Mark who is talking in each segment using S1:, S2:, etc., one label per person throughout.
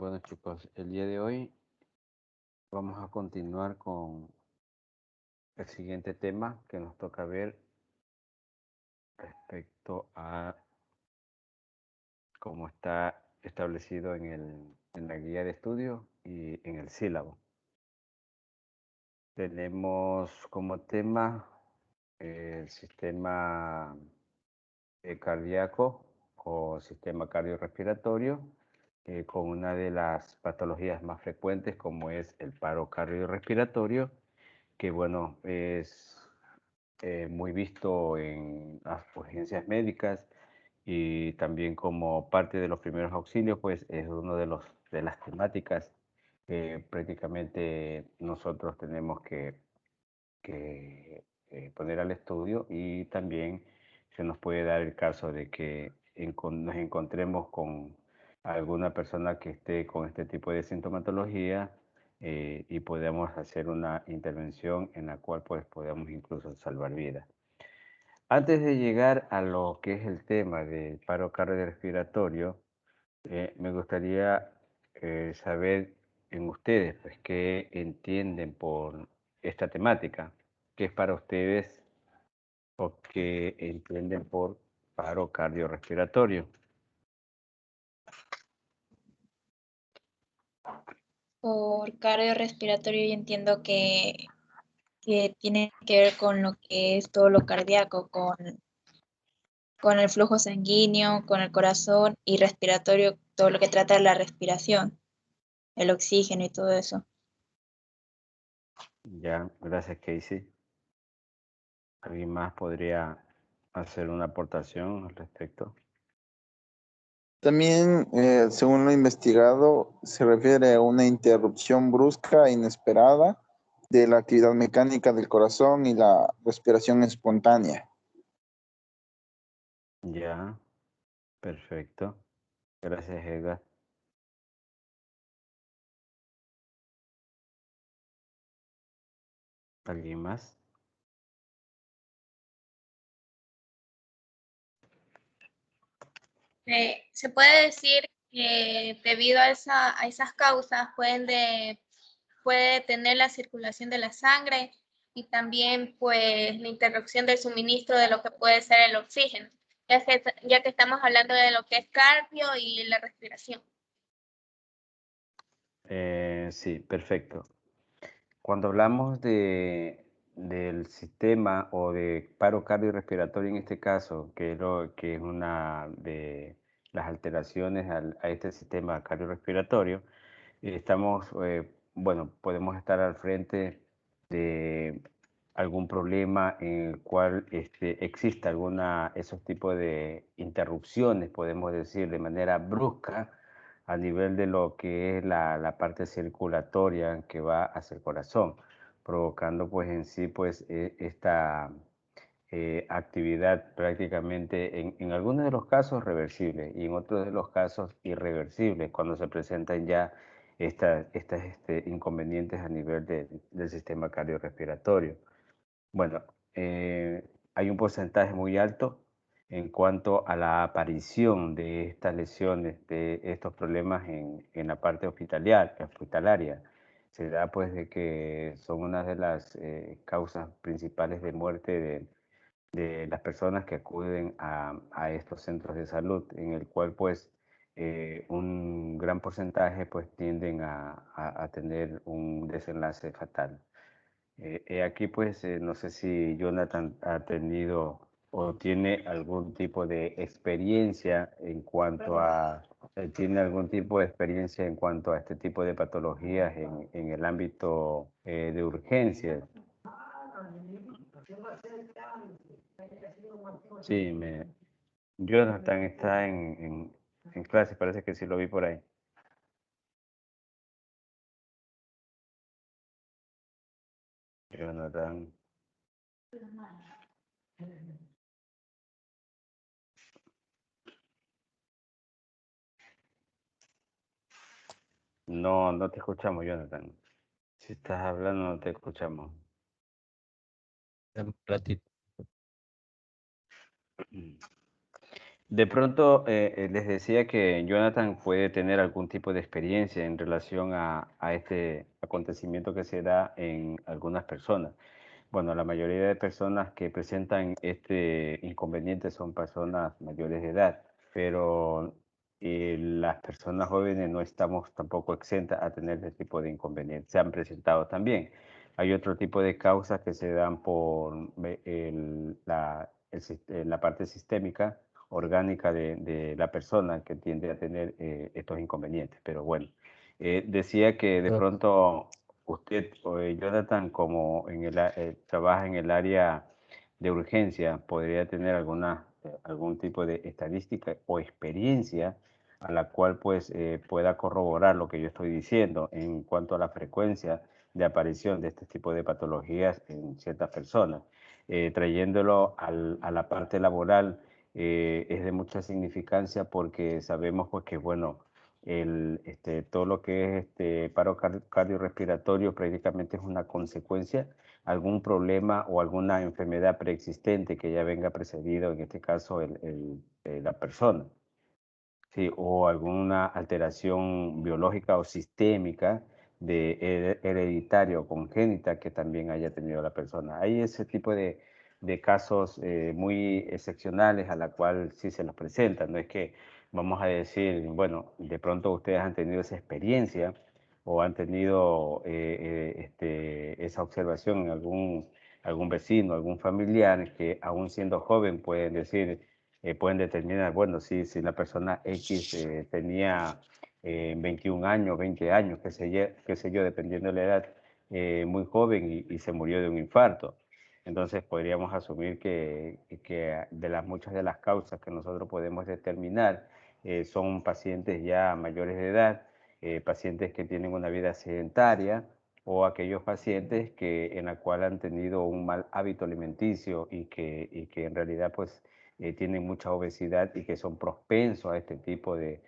S1: Bueno chicos, el día de hoy vamos a continuar con el siguiente tema que nos toca ver respecto a cómo está establecido en la guía de estudio y en el sílabo. Tenemos como tema el sistema cardíaco o sistema cardiorrespiratorio con una de las patologías más frecuentes como es el paro cardiorrespiratorio, que bueno, es muy visto en las urgencias médicas y también como parte de los primeros auxilios, pues es uno de las temáticas que prácticamente nosotros tenemos que poner al estudio, y también se nos puede dar el caso de que nos encontremos con alguna persona que esté con este tipo de sintomatología y podamos hacer una intervención en la cual pues podamos incluso salvar vidas. Antes de llegar a lo que es el tema del paro cardiorrespiratorio, me gustaría saber en ustedes, pues, qué entienden por esta temática, qué es para ustedes o qué entienden por paro cardiorrespiratorio.
S2: Por cardiorrespiratorio yo entiendo que tiene que ver con lo que es todo lo cardíaco, con el flujo sanguíneo, con el corazón, y respiratorio, todo lo que trata de la respiración, el oxígeno y todo eso.
S1: Ya, gracias Casey. ¿Alguien más podría hacer una aportación al respecto?
S3: También, según lo investigado, se refiere a una interrupción brusca e inesperada de la actividad mecánica del corazón y la respiración espontánea.
S1: Ya, perfecto. Gracias, Edgar. ¿Alguien más?
S4: Se puede decir que debido a esas causas puede tener la circulación de la sangre y también pues la interrupción del suministro de lo que puede ser el oxígeno, ya que estamos hablando de lo que es cardio y la respiración.
S1: Sí, perfecto. Cuando hablamos del sistema o de paro cardiorrespiratorio en este caso, que es una de las alteraciones a este sistema cardiorrespiratorio, bueno, podemos estar al frente de algún problema en el cual exista esos tipos de interrupciones, podemos decir, de manera brusca a nivel de lo que es la parte circulatoria que va hacia el corazón, provocando pues en sí pues esta actividad prácticamente en algunos de los casos reversible y en otros de los casos irreversible cuando se presentan ya estas inconvenientes a nivel del sistema cardiorrespiratorio. Bueno, hay un porcentaje muy alto en cuanto a la aparición de estas lesiones, de estos problemas en la parte hospitalaria. Se da pues de que son una de las causas principales de muerte de las personas que acuden a estos centros de salud, en el cual pues un gran porcentaje pues tienden a tener un desenlace fatal. Aquí pues no sé si Jonathan ha tenido o tiene algún tipo de experiencia en cuanto a, tiene algún tipo de experiencia en cuanto a este tipo de patologías en el ámbito de urgencias. Sí, Jonathan está en clase, parece que sí lo vi por ahí. Jonathan. No, no te escuchamos, Jonathan. Si estás hablando, no te escuchamos.
S5: Un ratito.
S1: De pronto les decía que Jonathan puede tener algún tipo de experiencia en relación a este acontecimiento que se da en algunas personas. Bueno, la mayoría de personas que presentan este inconveniente son personas mayores de edad, pero las personas jóvenes no estamos tampoco exentas a tener este tipo de inconvenientes. Se han presentado también. Hay otro tipo de causas que se dan por la parte sistémica orgánica de la persona que tiende a tener estos inconvenientes. Pero bueno, decía que de
S5: Pero,
S1: pronto usted, Jonathan, como trabaja en el área de urgencia, podría tener algún tipo de estadística o experiencia a la cual pues pueda corroborar lo que yo estoy diciendo en cuanto a la frecuencia de aparición de este tipo de patologías en ciertas personas. Trayéndolo a la parte laboral, es de mucha significancia porque sabemos pues que, bueno, todo lo que es paro cardiorrespiratorio prácticamente es una consecuencia, algún problema o alguna enfermedad preexistente que ya venga precedido, en este caso, la persona. Sí, o alguna alteración biológica o sistémica hereditaria o congénita que también haya tenido la persona. Hay ese tipo de casos muy excepcionales a la cual sí se los presenta. No es que vamos a decir, bueno, de pronto ustedes han tenido esa experiencia o han tenido esa observación en algún vecino, algún familiar que aún siendo joven pueden decir, pueden determinar, bueno, si la persona X tenía 21 años, 20 años, qué sé yo, dependiendo de la edad, muy joven y se murió de un infarto. Entonces podríamos asumir que de las muchas de las causas que nosotros podemos determinar son pacientes ya mayores de edad, pacientes que tienen una vida sedentaria o aquellos pacientes en la cual han tenido un mal hábito alimenticio y que en realidad pues tienen mucha obesidad y que son propensos a este tipo de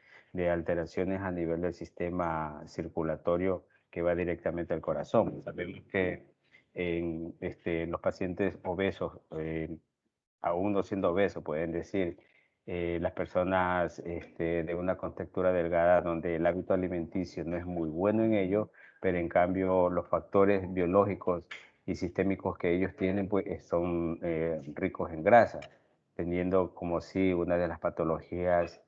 S1: alteraciones a nivel del sistema circulatorio que va directamente al corazón. Sabemos que los pacientes obesos, aún no siendo obesos, pueden decir las personas de una contextura delgada donde el hábito alimenticio no es muy bueno en ellos, pero en cambio los factores biológicos y sistémicos que ellos tienen pues son ricos en grasa, teniendo como si una de las patologías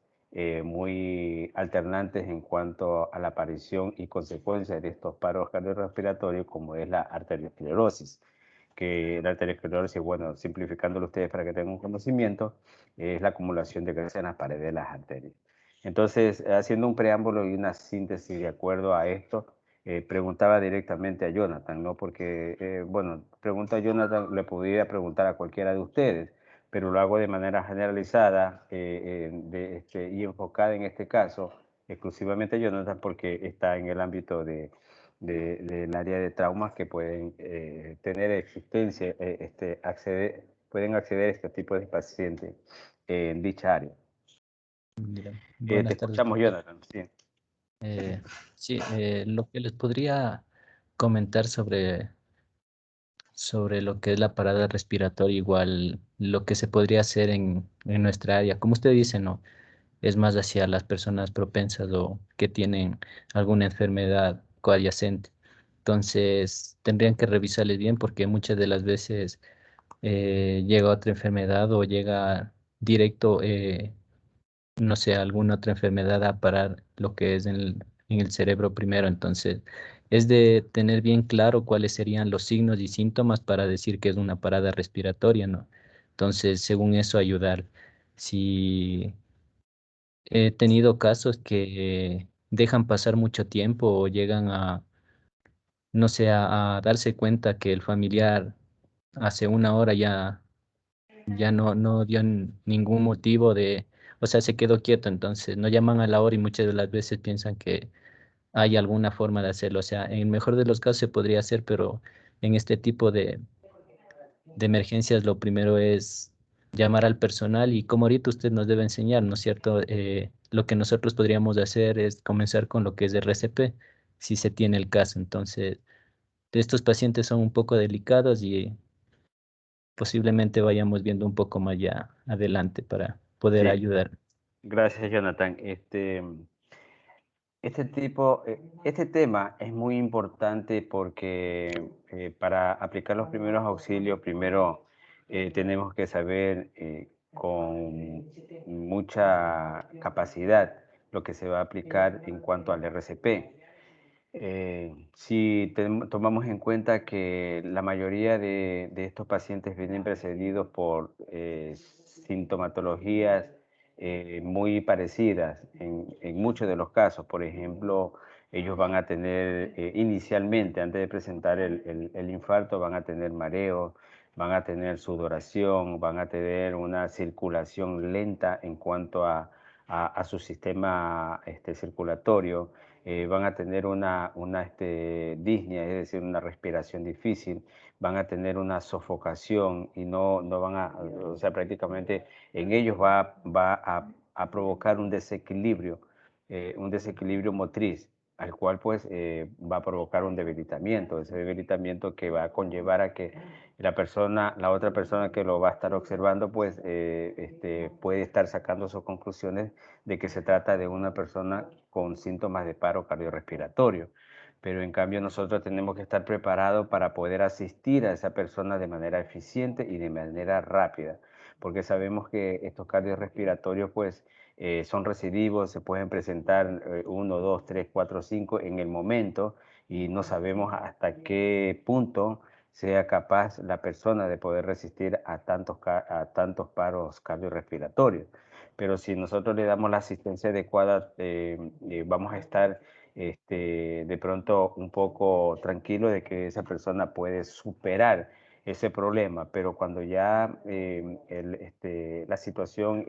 S1: muy alternantes en cuanto a la aparición y consecuencia de estos paros cardiorrespiratorios, como es la arteriosclerosis. Que la arteriosclerosis, bueno, simplificándolo ustedes para que tengan un conocimiento, es la acumulación de grasa en las paredes de las arterias. Entonces, haciendo un preámbulo y una síntesis de acuerdo a esto, preguntaba directamente a Jonathan, ¿no? Porque, bueno, pregunta a Jonathan, le podría preguntar a cualquiera de ustedes, pero lo hago de manera generalizada y enfocada en este caso exclusivamente a Jonathan porque está en el ámbito del área de traumas que pueden tener existencia, pueden acceder a este tipo de pacientes en dicha área.
S5: mira,
S1: Te
S5: buenas tardes,
S1: escuchamos,
S5: doctor.
S1: Jonathan. Sí.
S5: Sí, lo que les podría comentar sobre lo que es la parada respiratoria, igual lo que se podría hacer en nuestra área. Como usted dice, ¿no? Es más hacia las personas propensas o que tienen alguna enfermedad coadyacente. Entonces, tendrían que revisarles bien porque muchas de las veces llega otra enfermedad o llega directo, no sé, alguna otra enfermedad a parar lo que es en el cerebro primero. Entonces, es de tener bien claro cuáles serían los signos y síntomas para decir que es una parada respiratoria, ¿no? Entonces, según eso, ayudar. Si he tenido casos que dejan pasar mucho tiempo o llegan a, no sé, a darse cuenta que el familiar hace una hora ya no dio ningún motivo de, o sea, se quedó quieto, entonces no llaman a la hora y muchas de las veces piensan que hay alguna forma de hacerlo. O sea, en el mejor de los casos se podría hacer, pero en este tipo de emergencias lo primero es llamar al personal y como ahorita usted nos debe enseñar, ¿no es cierto? Lo que nosotros podríamos hacer es comenzar con lo que es RCP, si se tiene el caso. Entonces, estos pacientes son un poco delicados y posiblemente vayamos viendo un poco más ya adelante poder
S1: Sí.
S5: ayudar.
S1: Gracias, Jonathan. Este tema es muy importante porque para aplicar los primeros auxilios, primero tenemos que saber con mucha capacidad lo que se va a aplicar en cuanto al RCP. Si tomamos en cuenta que la mayoría de estos pacientes vienen precedidos por sintomatologías muy parecidas en muchos de los casos. Por ejemplo, ellos van a tener inicialmente, antes de presentar el infarto, van a tener mareo, van a tener sudoración, van a tener una circulación lenta en cuanto a su sistema circulatorio. Van a tener una disnea, es decir, una respiración difícil, van a tener una sofocación y no van a, o sea, prácticamente en ellos va a provocar un desequilibrio motriz, al cual pues va a provocar un debilitamiento, ese debilitamiento que va a conllevar a que la otra persona que lo va a estar observando, pues puede estar sacando sus conclusiones de que se trata de una persona con síntomas de paro cardiorrespiratorio. Pero en cambio nosotros tenemos que estar preparados para poder asistir a esa persona de manera eficiente y de manera rápida, porque sabemos que estos cardiorrespiratorios pues son recidivos, se pueden presentar 1, 2, 3, 4, 5 en el momento y no sabemos hasta qué punto sea capaz la persona de poder resistir a tantos paros cardiorrespiratorios. Pero si nosotros le damos la asistencia adecuada, vamos a estar de pronto un poco tranquilos de que esa persona puede superar ese problema, pero cuando ya la situación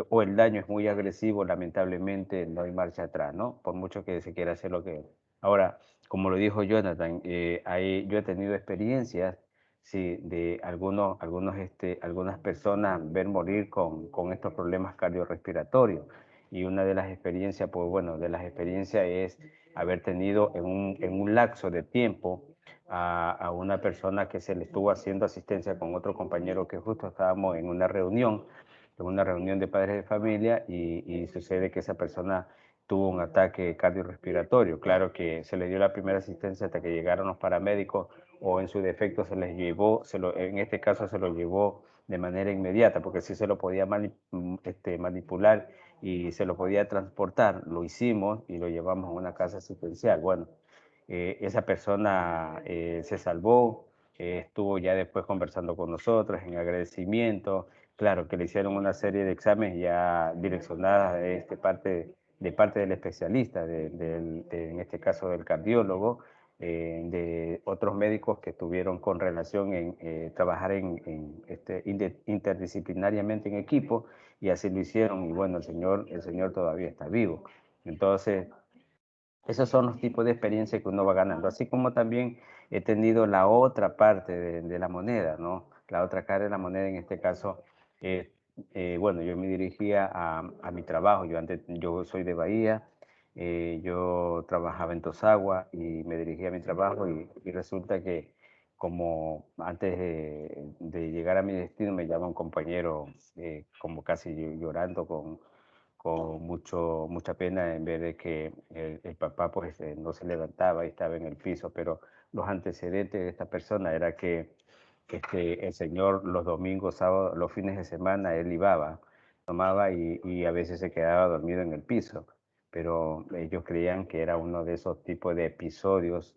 S1: o el daño es muy agresivo, lamentablemente no hay marcha atrás, ¿no? Por mucho que se quiera hacer lo que... Ahora, como lo dijo Jonathan, yo he tenido experiencias, sí, de algunas personas ver morir con estos problemas cardiorrespiratorios. Y una de las experiencias, pues bueno, de las experiencias es haber tenido en un lapso de tiempo a una persona que se le estuvo haciendo asistencia con otro compañero que justo estábamos en una reunión de padres de familia y sucede que esa persona tuvo un ataque cardiorrespiratorio. Claro que se le dio la primera asistencia hasta que llegaron los paramédicos o en su defecto se les llevó, en este caso se lo llevó de manera inmediata, porque sí se lo podía manipular y se lo podía transportar. Lo hicimos y lo llevamos a una casa asistencial. Bueno, esa persona se salvó, estuvo ya después conversando con nosotros en agradecimiento. Claro que le hicieron una serie de exámenes ya direccionadas de parte del especialista, en este caso del cardiólogo, de otros médicos que estuvieron con relación en trabajar interdisciplinariamente en equipo, y así lo hicieron, y bueno, el señor todavía está vivo. Entonces, esos son los tipos de experiencias que uno va ganando, así como también he tenido la otra parte de la moneda, ¿no? La otra cara de la moneda, en este caso, bueno, yo me dirigía a mi trabajo. Yo soy de Bahía, yo trabajaba en Tosagua y me dirigía a mi trabajo y resulta que como antes de llegar a mi destino me llama un compañero como casi llorando con mucha pena en ver de que el papá pues no se levantaba y estaba en el piso, pero los antecedentes de esta persona era que el señor los domingos, sábados, los fines de semana, él tomaba y a veces se quedaba dormido en el piso, pero ellos creían que era uno de esos tipos de episodios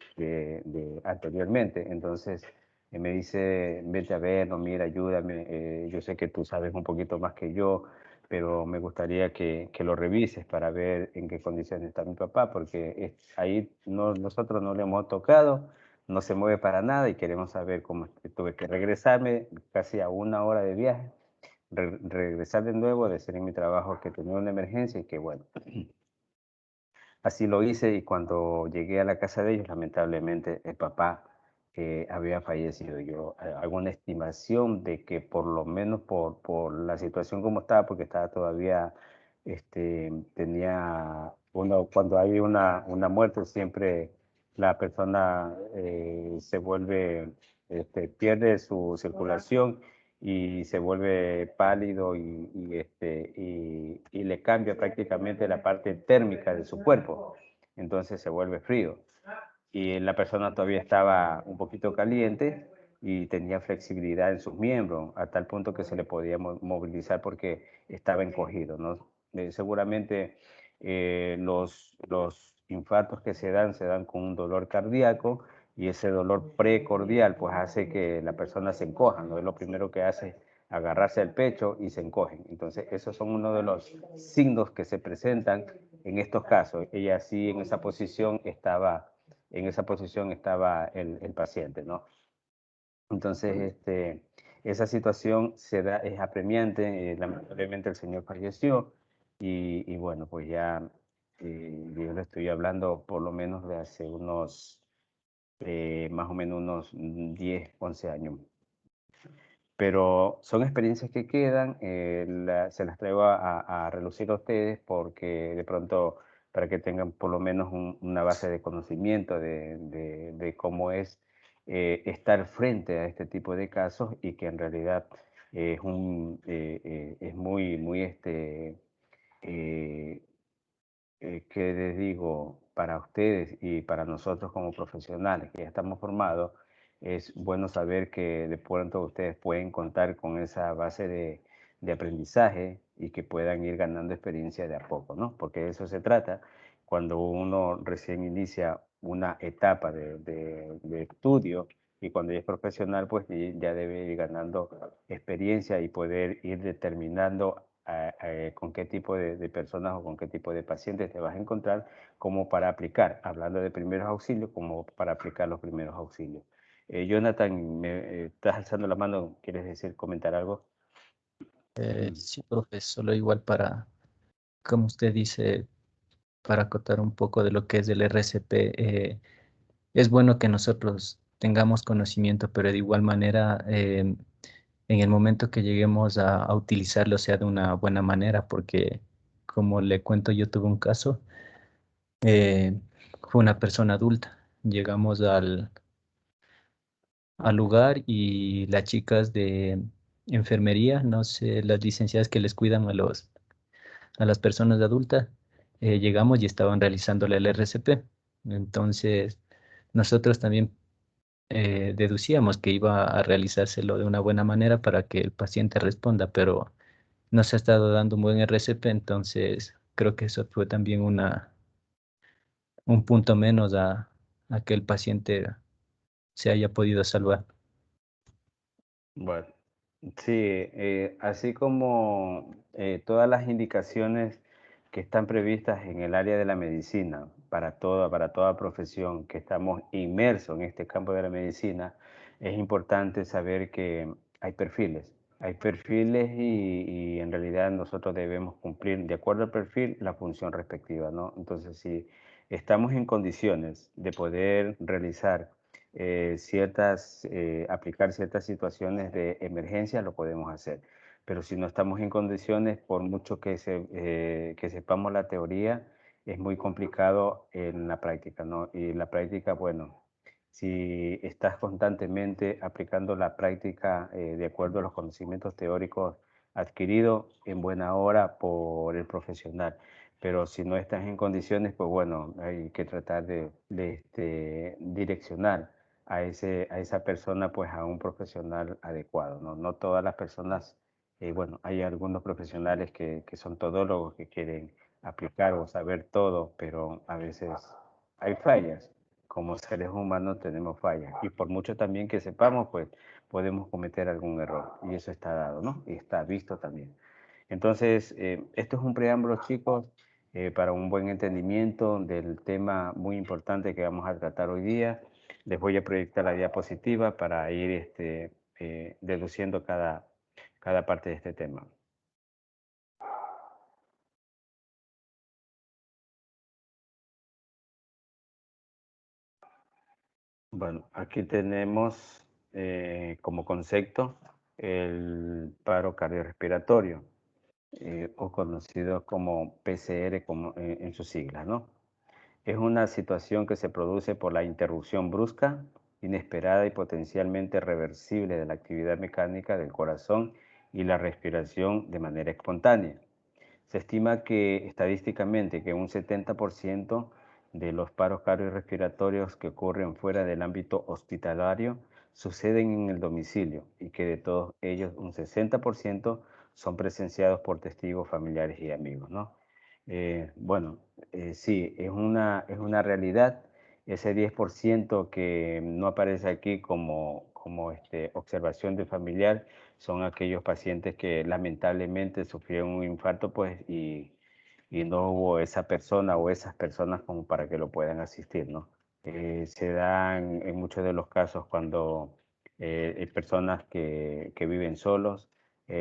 S1: anteriormente. Entonces me dice, vete a ver, no, mira, ayúdame, yo sé que tú sabes un poquito más que yo, pero me gustaría que lo revises para ver en qué condiciones está mi papá, porque ahí nosotros no le hemos tocado, no se mueve para nada y queremos saber cómo. Tuve que regresarme casi a 1 hora de viaje, regresar de nuevo, decir en mi trabajo que tenía una emergencia y que bueno, así lo hice, y cuando llegué a la casa de ellos, lamentablemente el papá había fallecido. Yo hago una estimación de que por lo menos por la situación como estaba, porque estaba todavía, cuando hay una muerte, siempre la persona se vuelve, pierde su circulación y se vuelve pálido y le cambia prácticamente la parte térmica de su cuerpo. Entonces se vuelve frío. Y la persona todavía estaba un poquito caliente y tenía flexibilidad en sus miembros, a tal punto que se le podía movilizar porque estaba encogido, ¿no? Seguramente los infartos que se dan con un dolor cardíaco, y ese dolor precordial pues hace que la persona se encoja, ¿no? Es lo primero que hace, agarrarse al pecho y se encogen. Entonces esos son uno de los signos que se presentan en estos casos. Ella sí en esa posición estaba el paciente, ¿no? Entonces, esa situación es apremiante. Lamentablemente el señor falleció y bueno, pues ya yo le estoy hablando por lo menos de hace más o menos unos 10, 11 años. Pero son experiencias que quedan, se las traigo a relucir a ustedes porque de pronto para que tengan por lo menos una base de conocimiento de cómo es estar frente a este tipo de casos, y que en realidad es muy eh, ¿qué les digo? Para ustedes y para nosotros como profesionales que ya estamos formados, es bueno saber que de pronto ustedes pueden contar con esa base de aprendizaje y que puedan ir ganando experiencia de a poco, ¿no? Porque de eso se trata cuando uno recién inicia una etapa de estudio, y cuando ya es profesional, pues ya debe ir ganando experiencia y poder ir determinando con qué tipo de personas o con qué tipo de pacientes te vas a encontrar, como para aplicar, hablando de primeros auxilios, como para aplicar los primeros auxilios. Jonathan, estás alzando la mano, ¿quieres decir, comentar algo?
S5: Sí, profe, solo igual para, como usted dice, para acotar un poco de lo que es el RCP, es bueno que nosotros tengamos conocimiento, pero de igual manera, en el momento que lleguemos a utilizarlo, sea de una buena manera, porque como le cuento, yo tuve un caso, eh, fue una persona adulta. Llegamos al lugar y las chicas de enfermería, no sé, las licenciadas que les cuidan a las personas adultas, llegamos y estaban realizándole el RCP. Entonces, nosotros también deducíamos que iba a realizárselo de una buena manera para que el paciente responda, pero no se ha estado dando un buen RCP, entonces creo que eso fue también un punto menos a que el paciente se haya podido salvar.
S1: Bueno, sí, así como todas las indicaciones que están previstas en el área de la medicina para toda profesión que estamos inmersos en este campo de la medicina, es importante saber que hay perfiles. Hay perfiles y en realidad nosotros debemos cumplir de acuerdo al perfil la función respectiva, ¿no? Entonces, si estamos en condiciones de poder realizar aplicar ciertas situaciones de emergencia, lo podemos hacer. Pero si no estamos en condiciones, por mucho que sepamos la teoría, es muy complicado en la práctica, ¿no? Y la práctica, bueno, si estás constantemente aplicando la práctica de acuerdo a los conocimientos teóricos adquiridos en buena hora por el profesional, pero si no estás en condiciones, pues bueno, hay que tratar de direccionar a esa persona pues a un profesional adecuado, ¿no? No todas las personas, bueno, hay algunos profesionales que son todólogos, que quieren aplicar o saber todo, pero a veces hay fallas. Como seres humanos tenemos fallas, y por mucho también que sepamos, pues podemos cometer algún error, y eso está dado, ¿no? Y está visto también. Entonces, esto es un preámbulo, chicos, para un buen entendimiento del tema muy importante que vamos a tratar hoy día. Les voy a proyectar la diapositiva para ir deduciendo cada parte de este tema. Bueno, aquí tenemos como concepto el paro cardiorrespiratorio, o conocido como PCR en sus siglas, ¿no? Es una situación que se produce por la interrupción brusca inesperada y potencialmente reversible de la actividad mecánica del corazón y la respiración de manera espontánea. Se estima que estadísticamente que un 70% de los paros cardiorrespiratorios que ocurren fuera del ámbito hospitalario suceden en el domicilio y que de todos ellos un 60% son presenciados por testigos familiares y amigos, ¿no? Bueno, sí, es una realidad. Ese 10% que no aparece aquí como observación de familiar son aquellos pacientes que lamentablemente sufrieron un infarto, pues, y no hubo esa persona o esas personas como para que lo puedan asistir, ¿no? Se dan en muchos de los casos cuando hay personas que viven solos,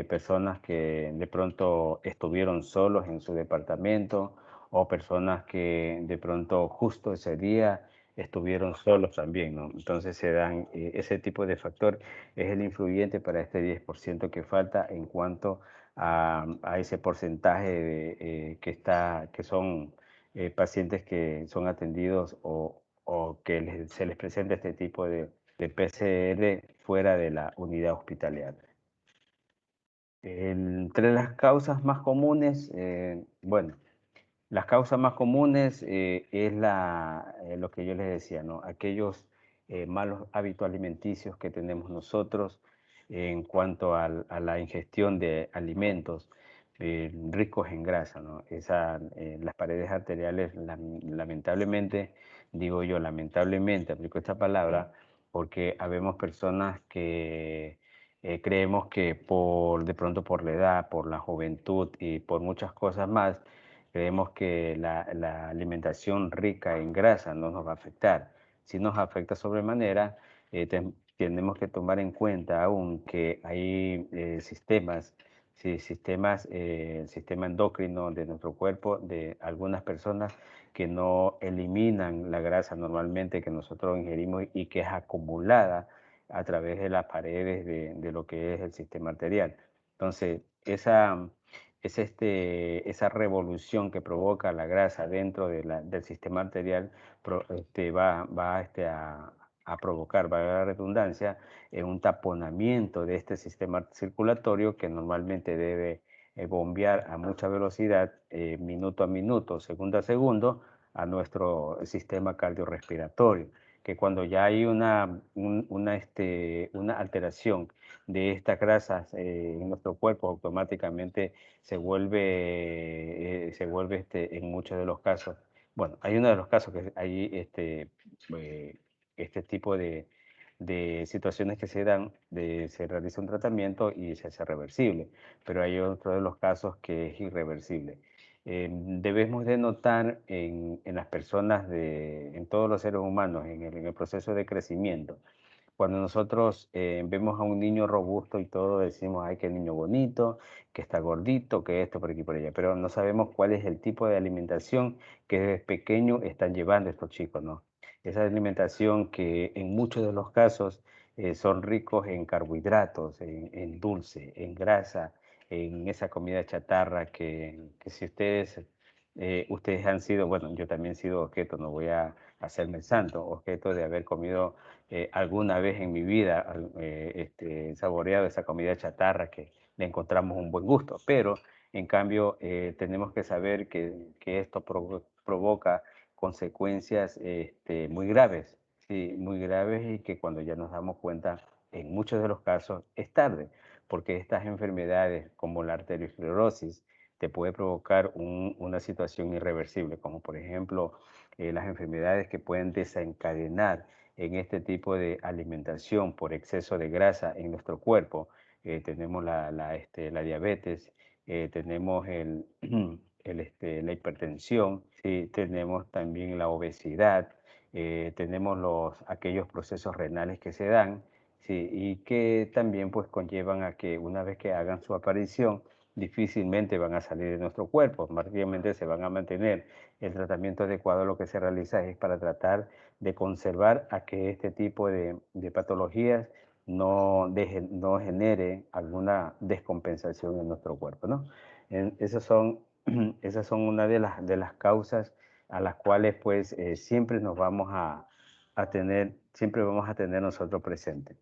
S1: personas que de pronto estuvieron solos en su departamento o personas que de pronto justo ese día estuvieron solos también, ¿no? Entonces se dan ese tipo de factor es el influyente para este 10% que falta en cuanto a ese porcentaje que son pacientes que son atendidos o que se les presenta este tipo de PCR fuera de la unidad hospitalaria. Entre las causas más comunes, bueno, las causas más comunes es lo que yo les decía, ¿no? Aquellos malos hábitos alimenticios que tenemos nosotros en cuanto a la ingestión de alimentos ricos en grasa, ¿no? Las paredes arteriales, lamentablemente, digo yo, lamentablemente aplico esta palabra porque habemos personas que creemos que de pronto por la edad, por la juventud y por muchas cosas más, creemos que la alimentación rica en grasa no nos va a afectar. Si nos afecta sobremanera, tenemos que tomar en cuenta aún que hay sistemas, sí, el sistema endocrino de nuestro cuerpo, de algunas personas que no eliminan la grasa normalmente que nosotros ingerimos y que es acumulada a través de las paredes de lo que es el sistema arterial. Entonces, esa revolución que provoca la grasa dentro del sistema arterial va a provocar, va a la redundancia, un taponamiento de este sistema circulatorio que normalmente debe bombear a mucha velocidad, minuto a minuto, segundo a segundo, a nuestro sistema cardiorrespiratorio, que cuando ya hay una alteración de estas grasas en nuestro cuerpo, automáticamente se vuelve en muchos de los casos. Bueno, hay uno de los casos que hay este tipo de situaciones que se dan, se realiza un tratamiento y se hace reversible, pero hay otro de los casos que es irreversible. Debemos de notar en las personas, en todos los seres humanos, en el proceso de crecimiento, cuando nosotros vemos a un niño robusto y todo, decimos, ay, qué niño bonito, que está gordito, que esto por aquí por allá, pero no sabemos cuál es el tipo de alimentación que desde pequeño están llevando estos chicos, ¿no? Esa alimentación que en muchos de los casos son ricos en carbohidratos, en dulce, en grasa, en esa comida chatarra que si ustedes han sido, bueno, yo también he sido objeto, no voy a hacerme el santo, objeto de haber comido alguna vez en mi vida saboreado esa comida chatarra que le encontramos un buen gusto, pero en cambio tenemos que saber que esto provoca consecuencias muy graves, sí, muy graves y que cuando ya nos damos cuenta, en muchos de los casos es tarde, porque estas enfermedades como la arteriosclerosis te puede provocar una situación irreversible, como por ejemplo las enfermedades que pueden desencadenar en este tipo de alimentación por exceso de grasa en nuestro cuerpo. Tenemos la diabetes, tenemos la hipertensión, ¿sí? Tenemos también la obesidad, tenemos aquellos procesos renales que se dan, ¿sí? Y que también pues conllevan a que una vez que hagan su aparición, difícilmente van a salir de nuestro cuerpo, más bien se van a mantener. El tratamiento adecuado lo que se realiza es para tratar de conservar a que este tipo de patologías no genere alguna descompensación en nuestro cuerpo, ¿no? Esas son, esas son una de las causas a las cuales pues siempre nos vamos siempre vamos a tener nosotros presente.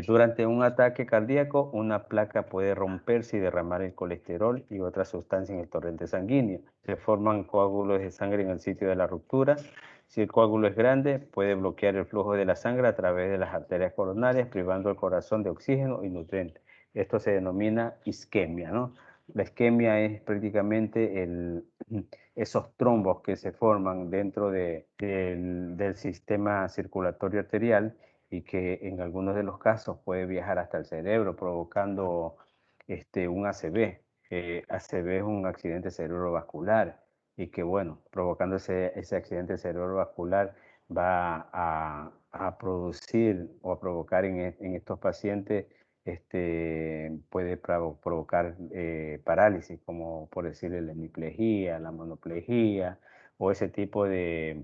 S1: Durante un ataque cardíaco, una placa puede romperse y derramar el colesterol y otras sustancias en el torrente sanguíneo. Se forman coágulos de sangre en el sitio de la ruptura. Si el coágulo es grande, puede bloquear el flujo de la sangre a través de las arterias coronarias, privando al corazón de oxígeno y nutrientes. Esto se denomina isquemia, ¿no? La isquemia es prácticamente esos trombos que se forman dentro del sistema circulatorio arterial y que en algunos de los casos puede viajar hasta el cerebro, provocando un ACV. ACV es un accidente cerebrovascular y que, bueno, provocando ese accidente cerebrovascular va a producir o a provocar en estos pacientes, puede provocar parálisis, como por decirle la hemiplegia, la monoplegia o ese tipo de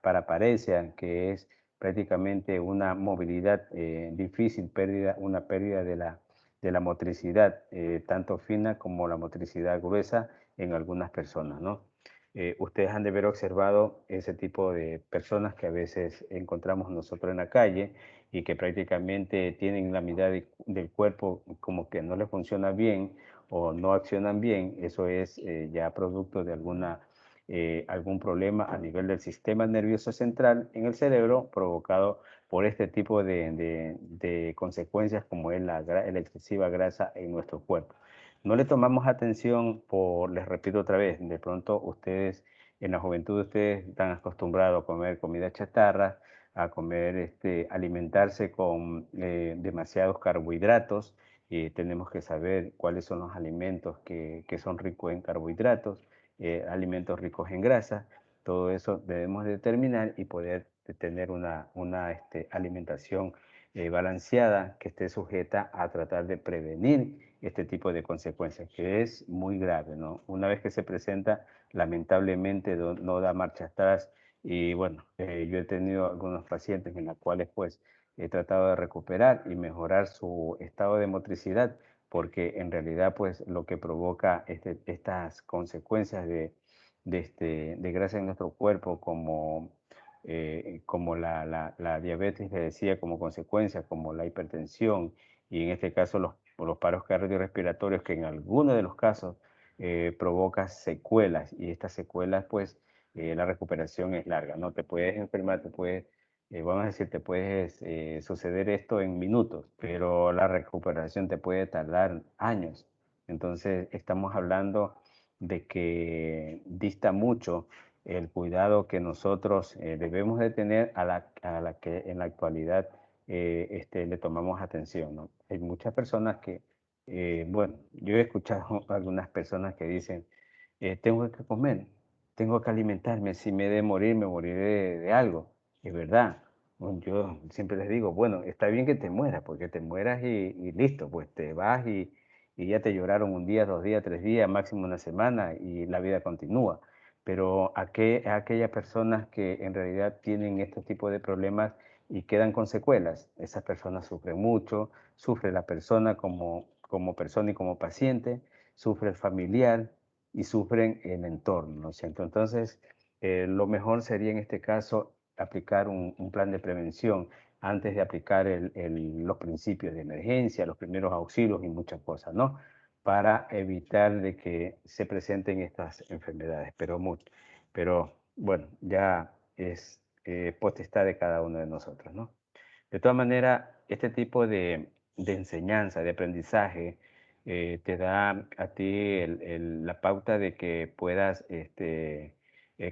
S1: paraparesia, que es prácticamente una movilidad difícil, una pérdida de la motricidad, tanto fina como la motricidad gruesa en algunas personas, ¿no? Ustedes han de haber observado ese tipo de personas que a veces encontramos nosotros en la calle y que prácticamente tienen la mitad del cuerpo como que no les funciona bien o no accionan bien. Eso es ya producto de algún problema a nivel del sistema nervioso central en el cerebro provocado por este tipo de consecuencias como es la excesiva grasa en nuestro cuerpo. No le tomamos atención les repito otra vez, de pronto ustedes, en la juventud ustedes están acostumbrados a comer comida chatarra, a comer, alimentarse con demasiados carbohidratos, y tenemos que saber cuáles son los alimentos que son ricos en carbohidratos, alimentos ricos en grasa. Todo eso debemos determinar y poder tener una alimentación balanceada que esté sujeta a tratar de prevenir este tipo de consecuencias, que es muy grave, ¿no? Una vez que se presenta, lamentablemente no da marcha atrás. Y bueno, yo he tenido algunos pacientes en los cuales pues he tratado de recuperar y mejorar su estado de motricidad, porque en realidad pues lo que provoca estas consecuencias de grasa en nuestro cuerpo, como la diabetes, le decía, como consecuencia, como la hipertensión y en este caso los paros cardiorrespiratorios, que en algunos de los casos provoca secuelas, y estas secuelas pues la recuperación es larga, ¿no? Te puedes enfermar, vamos a decir, te puedes suceder esto en minutos, pero la recuperación te puede tardar años. Entonces estamos hablando de que dista mucho el cuidado que nosotros debemos de tener a la que en la actualidad le tomamos atención, ¿no? Hay muchas personas que, bueno, yo he escuchado algunas personas que dicen, tengo que comer, tengo que alimentarme, si me he de morir, me moriré de algo. Es verdad. Bueno, yo siempre les digo, bueno, está bien que te mueras, porque te mueras y listo, pues te vas y ya te lloraron un día, 2 días, 3 días, máximo una semana y la vida continúa. Pero a aquellas personas que en realidad tienen este tipo de problemas y quedan con secuelas, esas personas sufren mucho, sufre la persona como persona y como paciente, sufre el familiar y sufren el entorno, ¿no es cierto? Entonces, lo mejor sería en este caso aplicar un plan de prevención antes de aplicar los principios de emergencia, los primeros auxilios y muchas cosas, ¿no? Para evitar de que se presenten estas enfermedades. Pero bueno, ya es potestad de cada uno de nosotros, ¿no? De todas maneras, este tipo de enseñanza, de aprendizaje, te da a ti la pauta de que puedas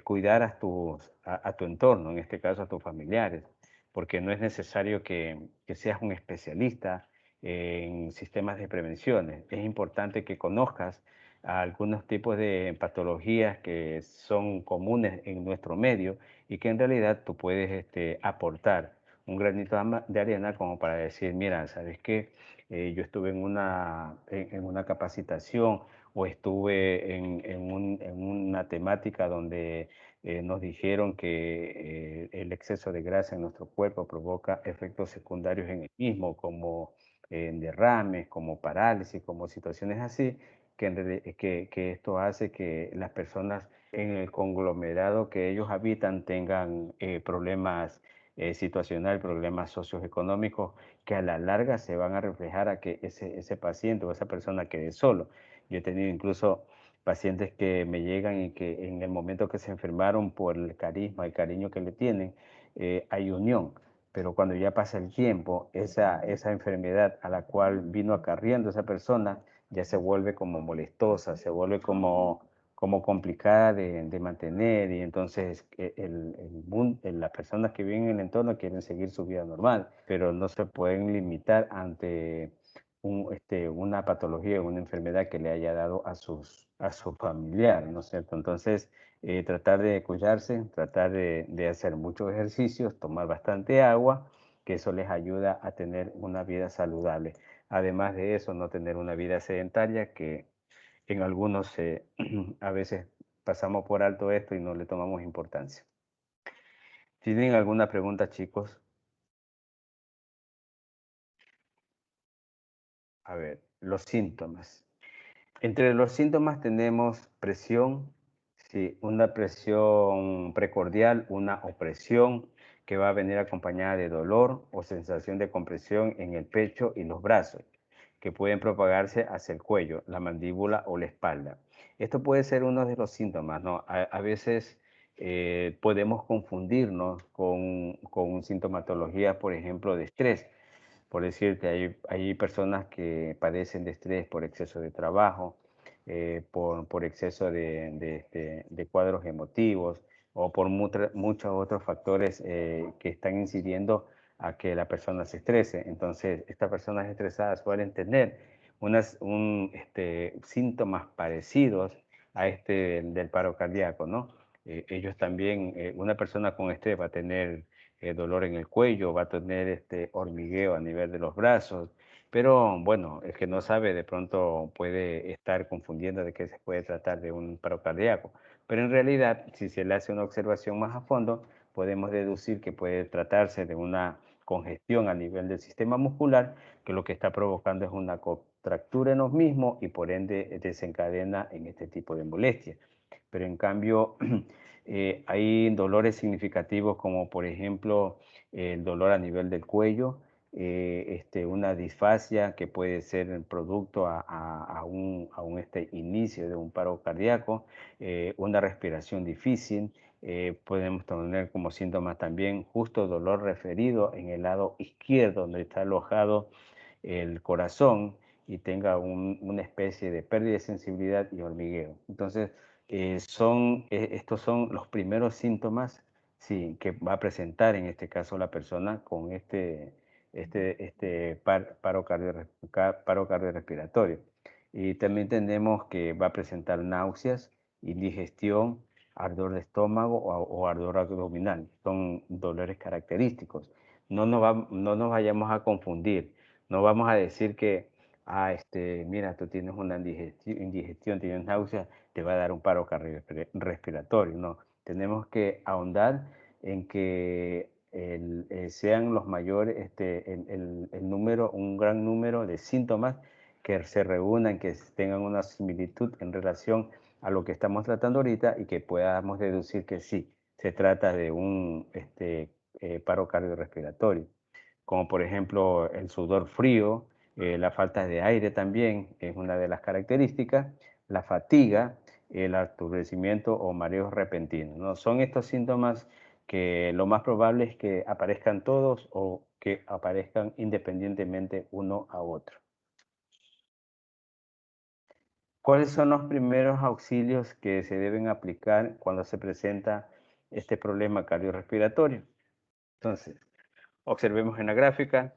S1: cuidar a tu entorno, en este caso a tus familiares, porque no es necesario que seas un especialista en sistemas de prevenciones. Es importante que conozcas algunos tipos de patologías que son comunes en nuestro medio y que en realidad tú puedes aportar un granito de arena como para decir, mira, ¿sabes qué? Yo estuve en una capacitación o estuve en una temática donde nos dijeron que el exceso de grasa en nuestro cuerpo provoca efectos secundarios en el mismo, como derrames, como parálisis, como situaciones así, que esto hace que las personas en el conglomerado que ellos habitan tengan problemas situacionales, problemas socioeconómicos, que a la larga se van a reflejar a que ese paciente o esa persona quede solo. Yo he tenido incluso pacientes que me llegan y que en el momento que se enfermaron, por el carisma, el cariño que le tienen, hay unión. Pero cuando ya pasa el tiempo, esa enfermedad a la cual vino acarreando esa persona ya se vuelve como molestosa, se vuelve como complicada de mantener, y entonces las personas que viven en el entorno quieren seguir su vida normal, pero no se pueden limitar ante una patología o una enfermedad que le haya dado a su familiar, ¿no es cierto? Entonces, tratar de cuidarse, tratar de hacer muchos ejercicios, tomar bastante agua, que eso les ayuda a tener una vida saludable. Además de eso, no tener una vida sedentaria, que en algunos a veces pasamos por alto esto y no le tomamos importancia. ¿Tienen alguna pregunta, chicos? A ver, los síntomas. Entre los síntomas tenemos presión, sí, una presión precordial, una opresión que va a venir acompañada de dolor o sensación de compresión en el pecho y los brazos, que pueden propagarse hacia el cuello, la mandíbula o la espalda. Esto puede ser uno de los síntomas, ¿no? A veces podemos confundirnos con sintomatología, por ejemplo, de estrés. Por decirte, hay personas que padecen de estrés por exceso de trabajo, por exceso de cuadros emotivos, o por muchos otros factores que están incidiendo a que la persona se estrese. Entonces, estas personas estresadas suelen tener síntomas parecidos a del paro cardíaco, ¿no? Ellos también, una persona con estrés va a tener dolor en el cuello, va a tener hormigueo a nivel de los brazos, pero bueno, el que no sabe de pronto puede estar confundiendo de que se puede tratar de un paro cardíaco, pero en realidad, si se le hace una observación más a fondo, podemos deducir que puede tratarse de una congestión a nivel del sistema muscular, que lo que está provocando es una contractura en los mismos y por ende desencadena en este tipo de molestias. Pero en cambio, hay dolores significativos como por ejemplo el dolor a nivel del cuello, una disfasia que puede ser producto a un inicio de un paro cardíaco, una respiración difícil. Podemos tener como síntomas también justo dolor referido en el lado izquierdo donde está alojado el corazón, y tenga una especie de pérdida de sensibilidad y hormigueo. Entonces, estos son los primeros síntomas, sí, que va a presentar en este caso la persona con paro cardiorrespiratorio. Y también tenemos que va a presentar náuseas, indigestión, ardor de estómago o ardor abdominal. Son dolores característicos. No nos vayamos a confundir. No vamos a decir que, mira, tú tienes una indigestión, tienes náuseas, te va a dar un paro cardiorrespiratorio. No, tenemos que ahondar en que sean los mayores, un gran número de síntomas que se reúnan, que tengan una similitud en relación a lo que estamos tratando ahorita, y que podamos deducir que sí, se trata de un paro cardiorrespiratorio, como por ejemplo el sudor frío, la falta de aire también es una de las características, la fatiga, el entumecimiento o mareos repentinos, ¿no? Son estos síntomas que lo más probable es que aparezcan todos o que aparezcan independientemente uno a otro. ¿Cuáles son los primeros auxilios que se deben aplicar cuando se presenta este problema cardiorrespiratorio? Entonces, observemos en la gráfica.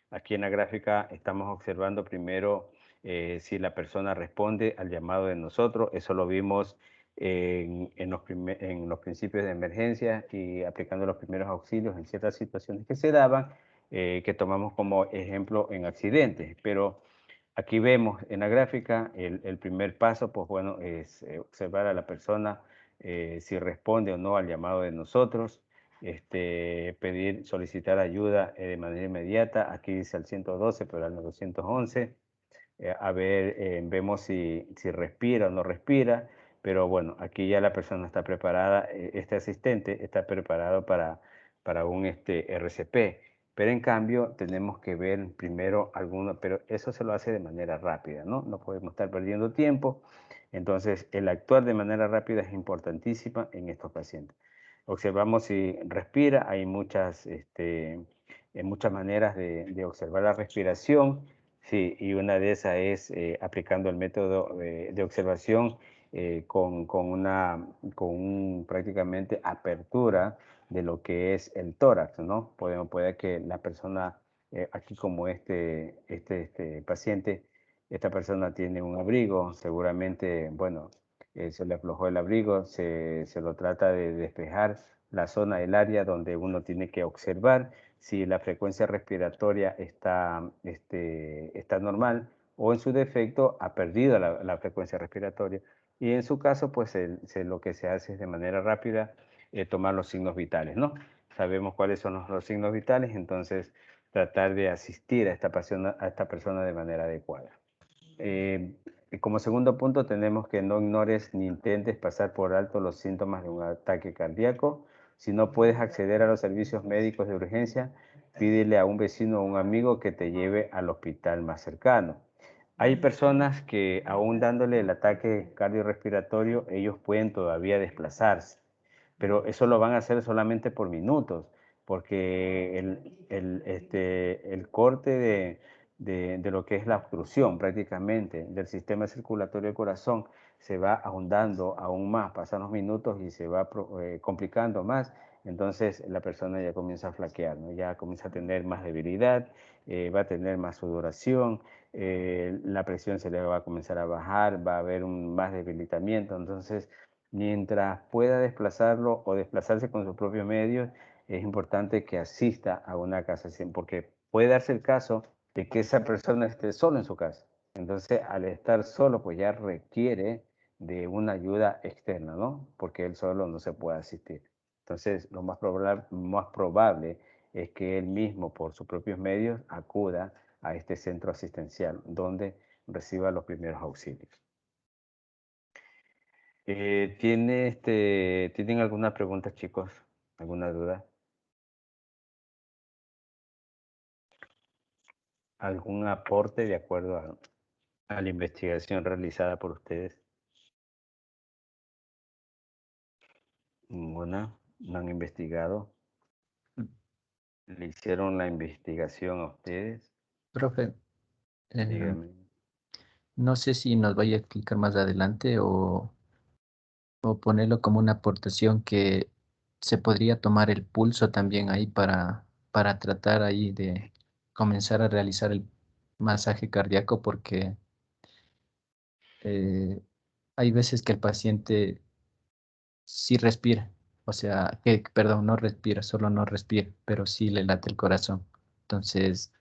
S1: Aquí en la gráfica estamos observando primero si la persona responde al llamado de nosotros. Eso lo vimos en los principios de emergencia y aplicando los primeros auxilios en ciertas situaciones que se daban, que tomamos como ejemplo en accidentes. Pero aquí vemos en la gráfica el primer paso, pues bueno, es observar a la persona si responde o no al llamado de nosotros. Solicitar ayuda de manera inmediata. Aquí dice al 112, pero al 911. Vemos si respira o no respira. pero bueno, aquí ya la persona está preparada, este asistente está preparado para un RCP. Pero en cambio tenemos que ver primero algunos, pero eso se lo hace de manera rápida, ¿no? No podemos estar perdiendo tiempo. Entonces, el actuar de manera rápida es importantísima en estos pacientes. Observamos si respira, hay muchas maneras de observar la respiración, sí, y una de esas es aplicando el método de observación con prácticamente apertura de lo que es el tórax, ¿no? Puede que la persona, aquí como este paciente, esta persona tiene un abrigo, seguramente, bueno, se le aflojó el abrigo, se lo trata de despejar la zona, el área donde uno tiene que observar si la frecuencia respiratoria está normal o en su defecto ha perdido la frecuencia respiratoria. Y en su caso, pues lo que se hace es de manera rápida tomar los signos vitales, ¿no? Sabemos cuáles son los signos vitales, entonces tratar de asistir a esta persona de manera adecuada. Como segundo punto, tenemos que no ignores ni intentes pasar por alto los síntomas de un ataque cardíaco. Si no puedes acceder a los servicios médicos de urgencia, pídele a un vecino o un amigo que te lleve al hospital más cercano. Hay personas que aún dándole el ataque cardiorrespiratorio, ellos pueden todavía desplazarse, pero eso lo van a hacer solamente por minutos, porque el corte de lo que es la obstrucción prácticamente del sistema circulatorio del corazón se va ahondando aún más, pasan los minutos y se va complicando más, entonces la persona ya comienza a flaquear, ¿no? Ya comienza a tener más debilidad, va a tener más sudoración, la presión se le va a comenzar a bajar, va a haber más debilitamiento, entonces mientras pueda desplazarlo o desplazarse con sus propios medios, es importante que asista a una casa, porque puede darse el caso de que esa persona esté solo en su casa. Entonces, al estar solo, pues ya requiere de una ayuda externa, ¿no? Porque él solo no se puede asistir. Entonces, lo más probable es que él mismo, por sus propios medios, acuda a este centro asistencial donde reciba los primeros auxilios. ¿Tienen alguna pregunta, chicos? ¿Alguna duda? ¿Algún aporte de acuerdo a la investigación realizada por ustedes? ¿Ninguna? ¿No han investigado? ¿Le hicieron la investigación a ustedes?
S5: Profe,
S1: Dígame.
S5: no sé si nos vaya a explicar más adelante o ponerlo como una aportación que se podría tomar el pulso también ahí para tratar ahí de comenzar a realizar el masaje cardíaco porque eh, hay veces que el paciente sí respira, o sea, perdón, no respira, solo no respira, pero sí le late el corazón. Entonces,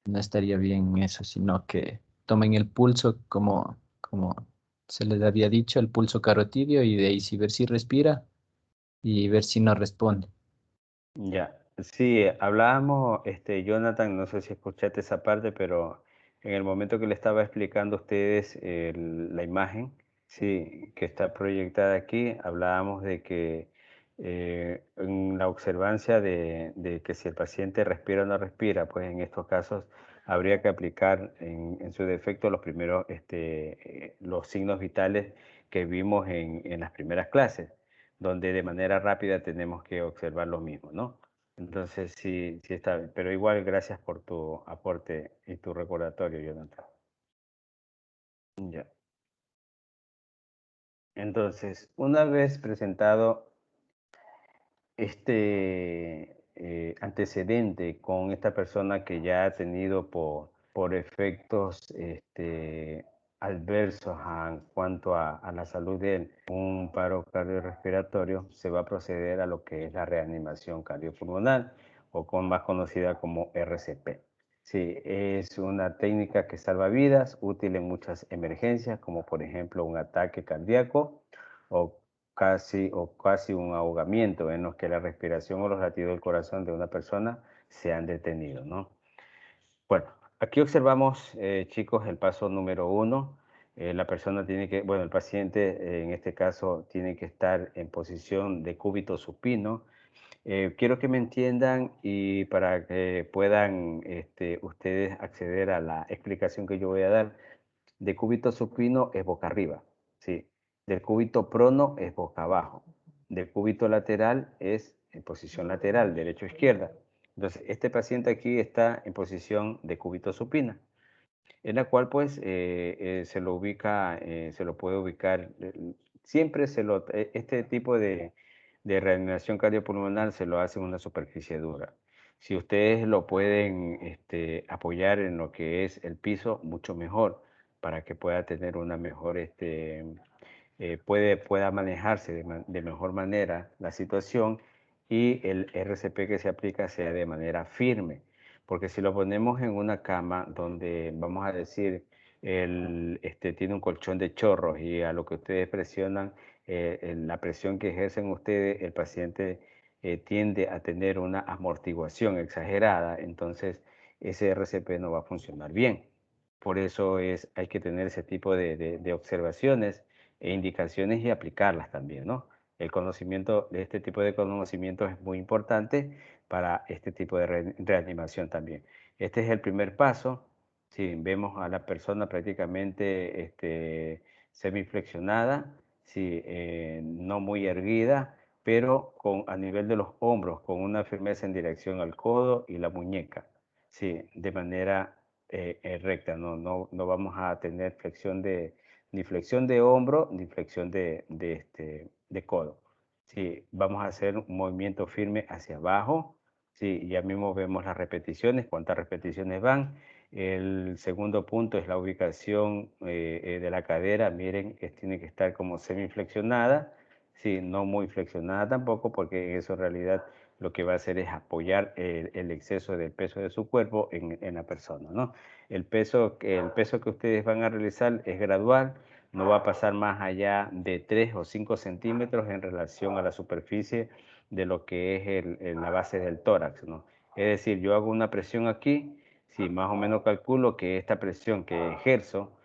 S5: no estaría bien eso, sino que tomen el pulso como se les había dicho, el pulso carotidio y de ahí sí ver si respira y ver si no responde.
S1: Ya, sí, hablábamos, Jonathan, no sé si escuchaste esa parte, pero en el momento que le estaba explicando a ustedes la imagen, sí, que está proyectada aquí, hablábamos de que en la observancia de que si el paciente respira o no respira, pues en estos casos habría que aplicar en su defecto los primeros, los signos vitales que vimos en las primeras clases donde de manera rápida tenemos que observar lo mismo, ¿no? Entonces, sí, sí está bien. Pero igual, gracias por tu aporte y tu recordatorio, Jonathan. Ya. Entonces, una vez presentado antecedente con esta persona que ya ha tenido por efectos adversos en cuanto a la salud de él, un paro cardiorrespiratorio, se va a proceder a lo que es la reanimación cardiopulmonar o más conocida como RCP. Sí, es una técnica que salva vidas, útil en muchas emergencias, como por ejemplo un ataque cardíaco o casi un ahogamiento en los que la respiración o los latidos del corazón de una persona se han detenido, ¿no? Bueno, aquí observamos, chicos, el paso número 1, La persona tiene que, bueno, el paciente en este caso tiene que estar en posición de cúbito supino. Quiero que me entiendan y para que puedan ustedes acceder a la explicación que yo voy a dar. De cúbito supino es boca arriba, ¿sí? Del cúbito prono es boca abajo. Del cúbito lateral es en posición lateral, derecho o izquierda. Entonces, este paciente aquí está en posición de cúbito supina, en la cual pues se lo ubica, se lo puede ubicar, siempre este tipo de reanimación cardiopulmonar se lo hace en una superficie dura. Si ustedes lo pueden apoyar en lo que es el piso, mucho mejor, para que pueda tener una mejor, pueda manejarse de mejor manera la situación y el RCP que se aplica sea de manera firme. Porque si lo ponemos en una cama donde, vamos a decir, tiene un colchón de chorros y a lo que ustedes presionan, la presión que ejercen ustedes, el paciente tiende a tener una amortiguación exagerada, entonces ese RCP no va a funcionar bien. Por eso hay que tener ese tipo de observaciones e indicaciones y aplicarlas también, ¿no? El conocimiento de este tipo de conocimientos es muy importante para este tipo de reanimación también. Este es el primer paso. Si vemos a la persona prácticamente semiflexionada, sí, no muy erguida, pero a nivel de los hombros, con una firmeza en dirección al codo y la muñeca, sí, de manera recta. No vamos a tener ni flexión de hombro, ni flexión de codo. Sí, vamos a hacer un movimiento firme hacia abajo. Sí, ya mismo vemos las repeticiones, cuántas repeticiones van. El segundo punto es la ubicación de la cadera. Miren, tiene que estar como semiflexionada. Sí, no muy flexionada tampoco, porque eso en realidad lo que va a hacer es apoyar el exceso del peso de su cuerpo en la persona, ¿no? El peso que ustedes van a realizar es gradual, no va a pasar más allá de 3 o 5 centímetros en relación a la superficie de lo que es la base del tórax, ¿no? Es decir, yo hago una presión aquí, si más o menos calculo que esta presión que ejerzo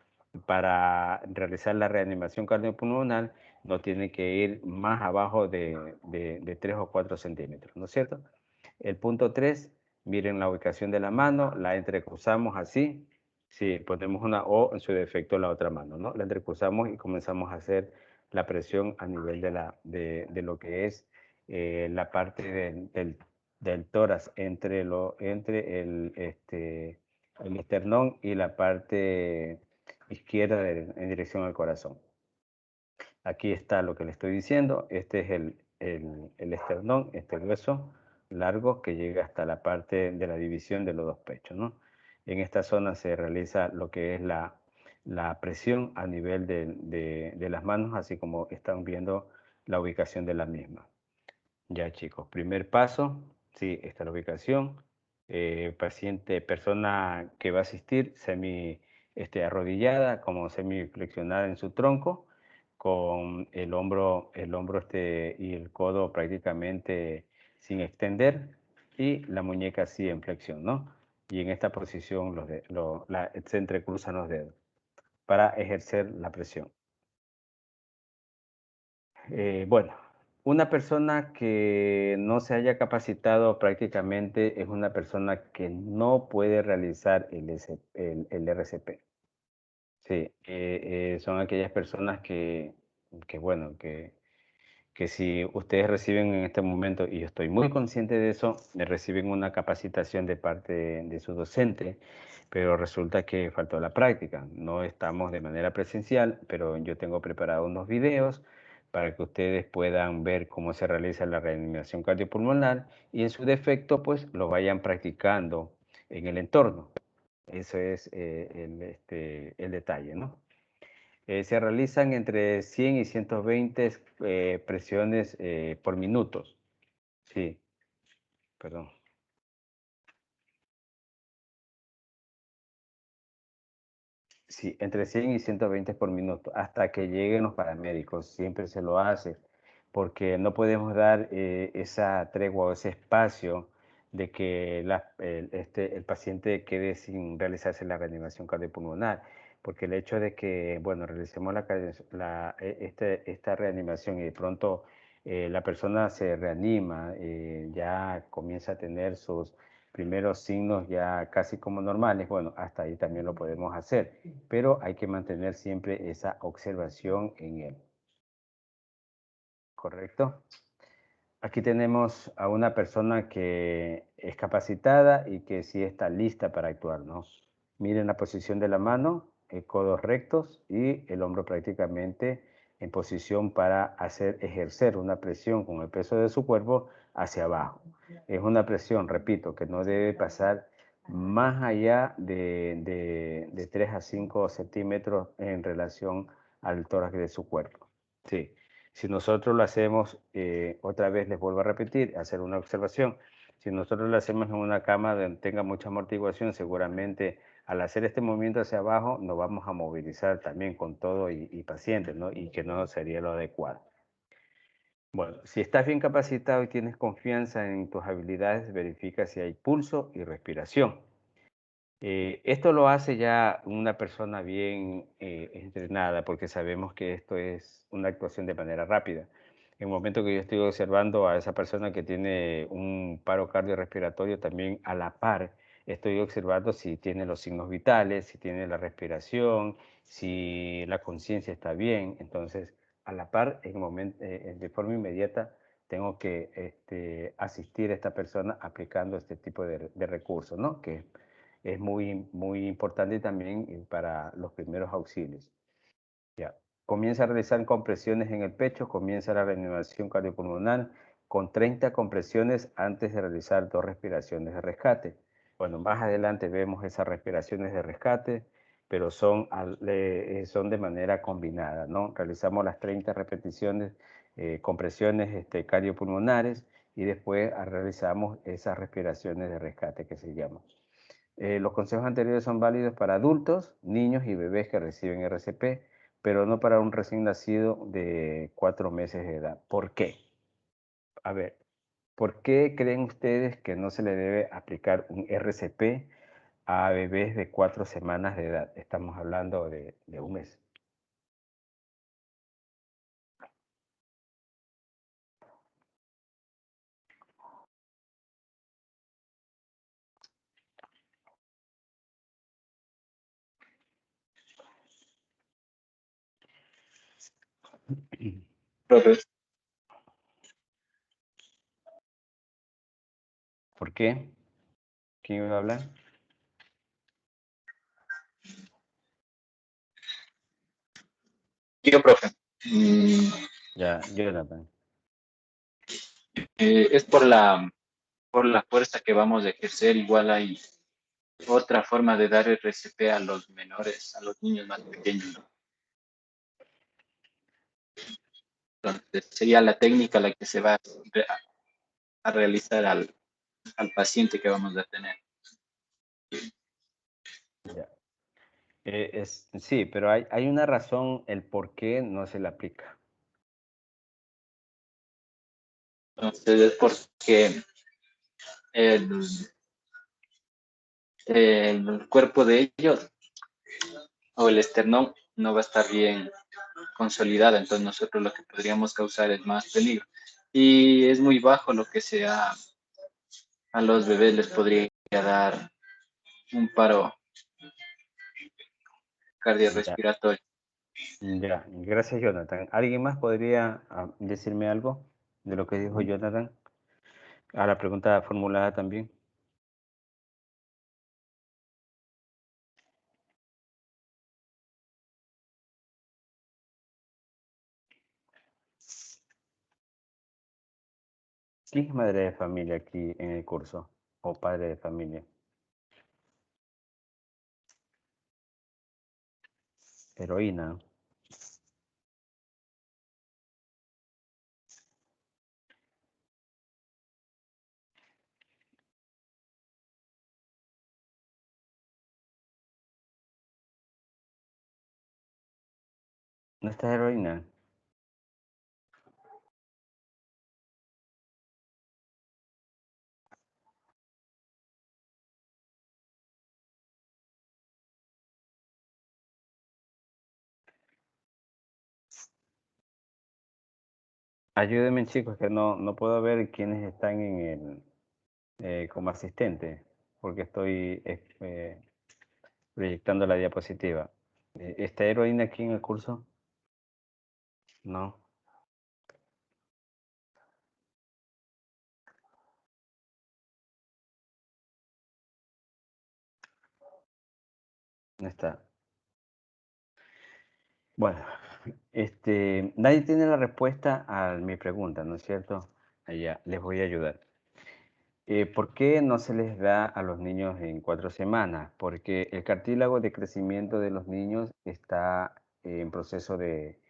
S1: para realizar la reanimación cardiopulmonar no tiene que ir más abajo de 3 o 4 centímetros, ¿no es cierto? El punto 3, miren la ubicación de la mano, la entrecruzamos así, si ponemos una O en su defecto la otra mano, ¿no? La entrecruzamos y comenzamos a hacer la presión a nivel de lo que es la parte del tórax entre el esternón y la parte izquierda en dirección al corazón. Aquí está lo que le estoy diciendo. Este es el esternón, este hueso largo que llega hasta la parte de la división de los dos pechos, ¿no? En esta zona se realiza lo que es la presión a nivel de las manos, así como están viendo la ubicación de la misma. Ya, chicos, primer paso, sí, esta es la ubicación. Persona que va a asistir arrodillada, como semiflexionada en su tronco, con el hombro y el codo prácticamente sin extender y la muñeca así en flexión, ¿no? Y en esta posición se entrecruzan los dedos para ejercer la presión. Bueno, una persona que no se haya capacitado prácticamente es una persona que no puede realizar el RCP. Sí, son aquellas personas bueno, que si ustedes reciben en este momento, y yo estoy muy consciente de eso, reciben una capacitación de parte de su docente, pero resulta que faltó la práctica. No estamos de manera presencial, pero yo tengo preparado unos videos para que ustedes puedan ver cómo se realiza la reanimación cardiopulmonar y en su defecto, pues lo vayan practicando en el entorno. Eso es el detalle, ¿no? Se realizan entre 100 y 120 presiones por minutos. Sí, perdón. Sí, entre 100 y 120 por minuto, hasta que lleguen los paramédicos. Siempre se lo hace, porque no podemos dar esa tregua o ese espacio de que el paciente quede sin realizarse la reanimación cardiopulmonar. porque el hecho de que, bueno, realicemos esta reanimación y de pronto la persona se reanima, ya comienza a tener sus primeros signos ya casi como normales, bueno, hasta ahí también lo podemos hacer, pero hay que mantener siempre esa observación en él. ¿Correcto? Aquí tenemos a una persona que es capacitada y que sí está lista para actuar, ¿no? Miren la posición de la mano, codos rectos y el hombro prácticamente en posición para ejercer una presión con el peso de su cuerpo hacia abajo. Es una presión, repito, que no debe pasar más allá de 3 a 5 centímetros en relación al tórax de su cuerpo. Sí. Si nosotros lo hacemos, otra vez les vuelvo a repetir, hacer una observación. Si nosotros lo hacemos en una cama donde tenga mucha amortiguación, seguramente al hacer este movimiento hacia abajo nos vamos a movilizar también con todo y pacientes, ¿no? Y que no sería lo adecuado. Bueno, si estás bien capacitado y tienes confianza en tus habilidades, verifica si hay pulso y respiración. Esto lo hace ya una persona bien entrenada, porque sabemos que esto es una actuación de manera rápida. En el momento que yo estoy observando a esa persona que tiene un paro cardiorrespiratorio, también a la par estoy observando si tiene los signos vitales, si tiene la respiración, si la conciencia está bien. Entonces, a la par, de forma inmediata, tengo que asistir a esta persona aplicando este tipo de recursos, ¿no? Que es muy importante también para los primeros auxilios. Ya. Comienza a realizar compresiones en el pecho, comienza la reanimación cardiopulmonar con 30 compresiones antes de realizar 2 respiraciones de rescate. Bueno, más adelante vemos esas respiraciones de rescate, pero son de manera combinada, ¿no? Realizamos las 30 repeticiones, compresiones cardiopulmonares y después realizamos esas respiraciones de rescate que se llaman. Los consejos anteriores son válidos para adultos, niños y bebés que reciben RCP, pero no para un recién nacido de 4 meses de edad. ¿Por qué? A ver, ¿por qué creen ustedes que no se le debe aplicar un RCP a bebés de 4 semanas de edad? Estamos hablando de un mes.
S6: Profe,
S1: ¿Por qué? ¿Quién iba a hablar?
S6: yo, profe.
S1: Ya, Jonathan.
S6: Es por la fuerza que vamos a ejercer. Igual hay otra forma de dar RCP a los menores, a los niños más pequeños, ¿no? Entonces, sería la técnica la que se va a realizar al paciente que vamos a tener.
S1: Ya. Sí, pero hay una razón el por qué no se le aplica.
S6: Entonces, es porque el, el cuerpo de ellos o el esternón no va a estar bien consolidado, entonces nosotros lo que podríamos causar es más peligro. Y es muy bajo lo que sea a los bebés les podría dar un paro
S1: Ya.
S6: cardiorrespiratorio.
S1: Ya, gracias Jonathan. ¿Alguien más podría decirme algo de lo que dijo Jonathan? A la pregunta formulada también. ¿Quién es madre de familia aquí en el curso? ¿O padre de familia? Heroína. ¿No está heroína? Ayúdenme, chicos, que no puedo ver quiénes están en como asistente, porque estoy proyectando la diapositiva. ¿Está heroína aquí en el curso? No. No está. Bueno, nadie tiene la respuesta a mi pregunta, ¿no es cierto? Allá, les voy a ayudar. ¿Por qué no se les da a los niños en 4 semanas? Porque el cartílago de crecimiento de los niños está en proceso de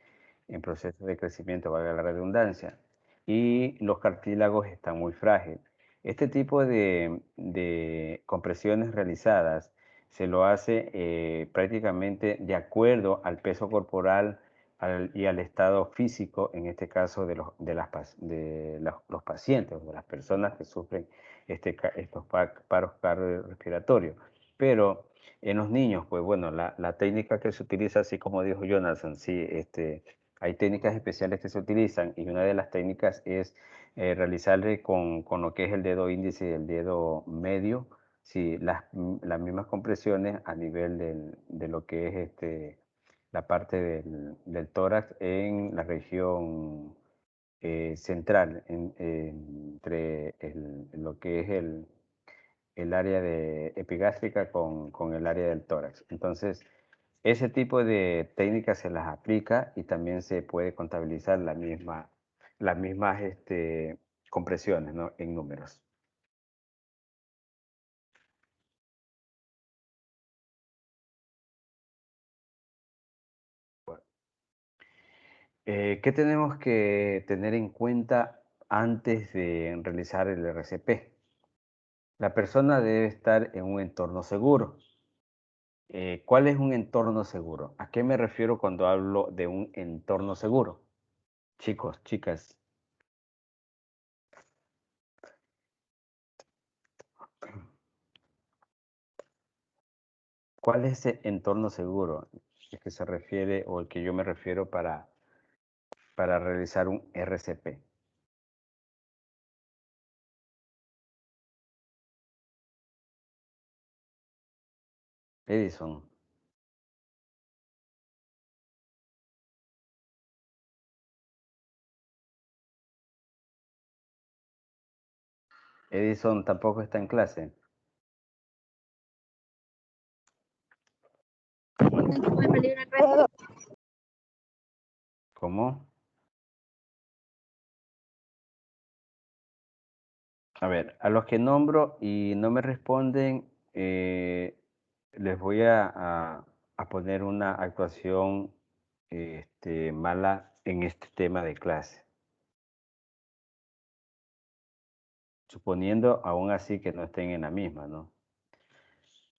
S1: crecimiento, valga la redundancia, y los cartílagos están muy frágiles. Este tipo de compresiones realizadas se lo hace prácticamente de acuerdo al peso corporal y al estado físico, en este caso los pacientes, de las personas que sufren estos paros cardiorrespiratorios. Pero en los niños, pues bueno, la técnica que se utiliza, así como dijo Jonathan, sí, hay técnicas especiales que se utilizan y una de las técnicas es realizarle con lo que es el dedo índice y el dedo medio, sí, las mismas compresiones a nivel de lo que es la parte del tórax en la región central, entre lo que es el área epigástrica con el área del tórax. Entonces, ese tipo de técnicas se las aplica y también se puede contabilizar las mismas compresiones, ¿no? En números. ¿Qué tenemos que tener en cuenta antes de realizar el RCP? La persona debe estar en un entorno seguro. ¿Cuál es un entorno seguro? ¿A qué me refiero cuando hablo de un entorno seguro? Chicos, chicas, ¿cuál es ese entorno seguro al que se refiere o al que yo me refiero para realizar un RCP? Edison. Edison tampoco está en clase. ¿Cómo? A ver, a los que nombro y no me responden, les voy a poner una actuación mala en este tema de clase. Suponiendo aún así que no estén en la misma, ¿no?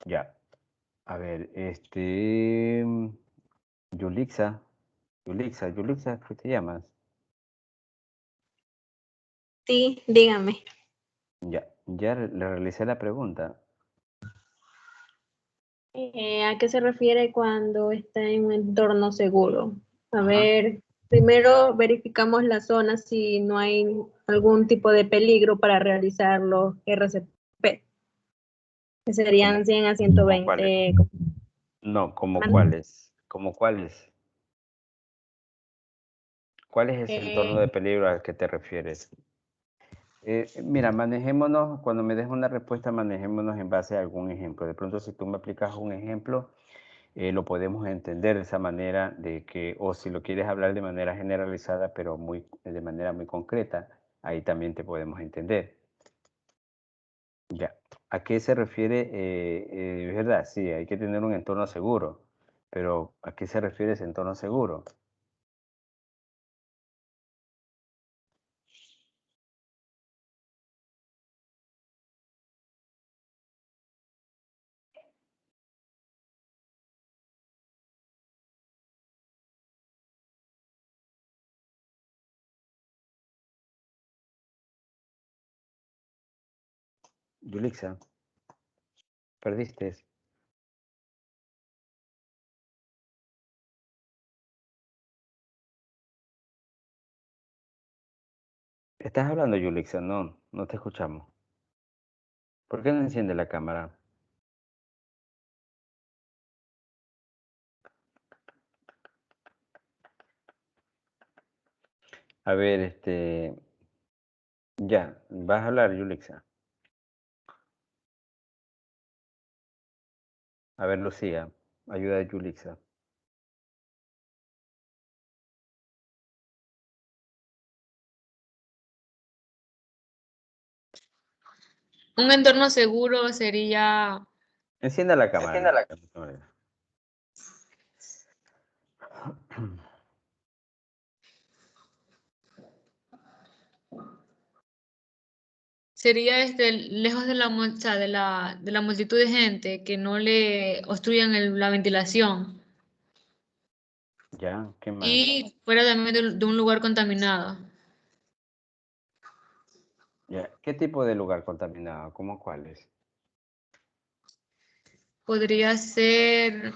S1: Ya. A ver, Yulixa, Yulixa, ¿qué te llamas?
S7: Sí, dígame.
S1: Ya le realicé la pregunta.
S7: ¿A qué se refiere cuando está en un entorno seguro? A
S1: Ajá.
S7: ver, primero verificamos la zona si no hay algún tipo de peligro para realizar los RCP, que serían 100 a
S1: ¿Cómo cuáles?
S7: 120.
S1: No, ¿como
S7: ¿Mande?
S1: cuáles? ¿Como cuáles? ¿Cuál es ese
S7: Eh,
S1: entorno de peligro al que te refieres? Mira, manejémonos, cuando me des una respuesta, manejémonos en base a algún ejemplo. De pronto, si tú me aplicas un ejemplo, lo podemos entender de esa manera de que, o si lo quieres hablar de manera generalizada, pero de manera muy concreta, ahí también te podemos entender. Ya. ¿A qué se refiere? Es verdad, sí, hay que tener un entorno seguro, pero ¿a qué se refiere ese entorno seguro? Yulixa, perdiste. ¿Estás hablando, Yulixa? No, no te escuchamos. ¿Por qué no enciende la cámara? A ver, ya, vas a hablar, Yulixa. A ver, Lucía, ayuda a Yulixa.
S8: Un entorno seguro sería,
S1: Encienda la cámara.
S8: sería lejos de o sea, de la multitud de gente, que no le obstruyan la ventilación
S1: Ya, ¿qué más?
S8: y fuera también de un lugar contaminado.
S1: Ya, ¿qué tipo de lugar contaminado? ¿Cómo cuáles?
S8: Podría ser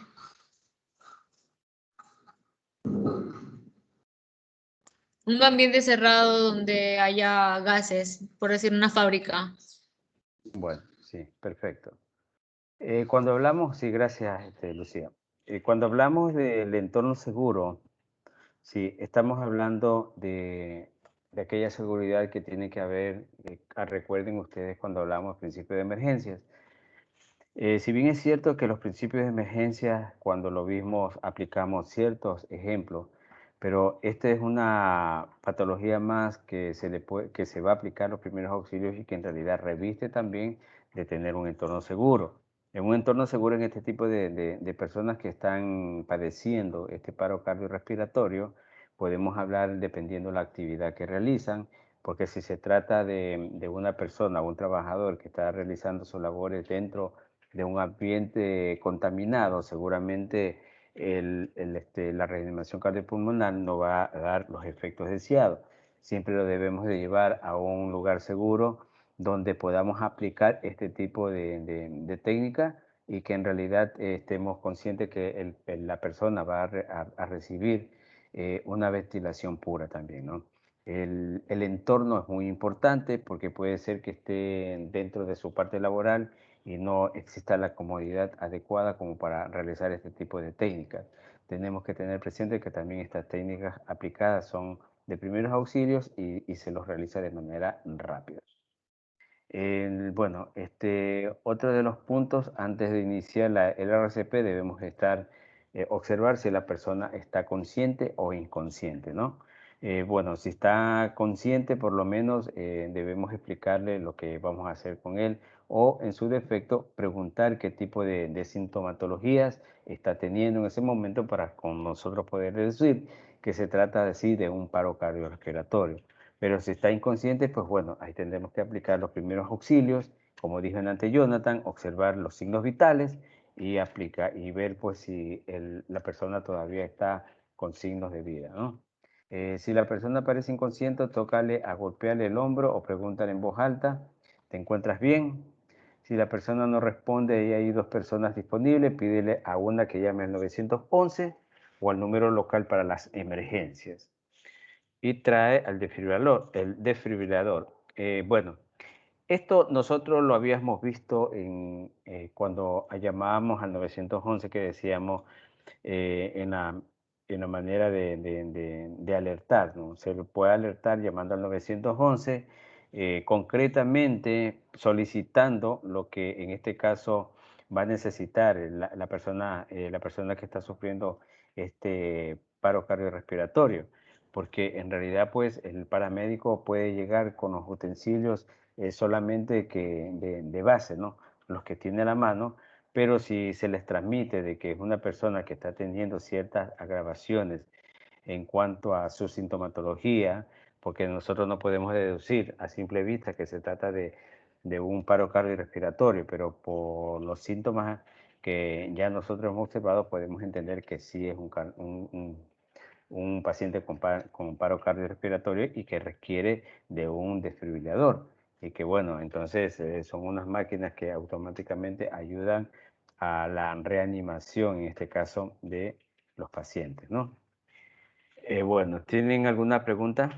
S8: un ambiente cerrado donde haya gases, por decir una fábrica.
S1: Bueno, sí, perfecto. Cuando hablamos, sí, gracias, Lucía. Cuando hablamos del entorno seguro, sí, estamos hablando de aquella seguridad que tiene que haber, recuerden ustedes cuando hablamos del principio de emergencias. Si bien es cierto que los principios de emergencia, cuando lo vimos, aplicamos ciertos ejemplos, pero esta es una patología más que que se va a aplicar los primeros auxilios y que en realidad reviste también de tener un entorno seguro. En un entorno seguro en este tipo de personas que están padeciendo este paro cardiorrespiratorio, podemos hablar dependiendo de la actividad que realizan, porque si se trata de una persona, un trabajador que está realizando sus labores dentro de un ambiente contaminado, seguramente la reanimación cardiopulmonar no va a dar los efectos deseados. Siempre lo debemos de llevar a un lugar seguro donde podamos aplicar este tipo de técnica y que en realidad estemos conscientes que la persona va a recibir una ventilación pura también, ¿no? El entorno es muy importante porque puede ser que esté dentro de su parte laboral y no exista la comodidad adecuada como para realizar este tipo de técnicas. Tenemos que tener presente que también estas técnicas aplicadas son de primeros auxilios y se los realiza de manera rápida. Bueno, otro de los puntos antes de iniciar el RCP debemos observar si la persona está consciente o inconsciente, ¿no? Bueno, si está consciente, por lo menos debemos explicarle lo que vamos a hacer con él o, en su defecto, preguntar qué tipo de sintomatologías está teniendo en ese momento para con nosotros poder decir que se trata así de un paro cardiorrespiratorio. Pero si está inconsciente, pues bueno, ahí tendremos que aplicar los primeros auxilios, como dijo antes Jonathan, observar los signos vitales y ver pues si la persona todavía está con signos de vida, ¿no? Si la persona parece inconsciente, tócale a golpearle el hombro o pregúntale en voz alta, ¿te encuentras bien? Si la persona no responde y hay dos personas disponibles, pídele a una que llame al 911 o al número local para las emergencias y trae al desfibrilador. El desfibrilador. Bueno, esto nosotros lo habíamos visto cuando llamábamos al 911 que decíamos en la manera de alertar, ¿no? Se le puede alertar llamando al 911, concretamente solicitando lo que en este caso va a necesitar la persona que está sufriendo este paro cardiorrespiratorio, porque en realidad pues el paramédico puede llegar con los utensilios solamente de base, ¿no? Los que tiene a la mano, pero si se les transmite de que es una persona que está teniendo ciertas agravaciones en cuanto a su sintomatología, porque nosotros no podemos deducir a simple vista que se trata de un paro cardiorrespiratorio, pero por los síntomas que ya nosotros hemos observado podemos entender que sí es un paciente con paro cardiorrespiratorio y que requiere de un desfibrilador. Y que bueno, entonces son unas máquinas que automáticamente ayudan a la reanimación, en este caso, de los pacientes, ¿no? Bueno, ¿tienen alguna pregunta?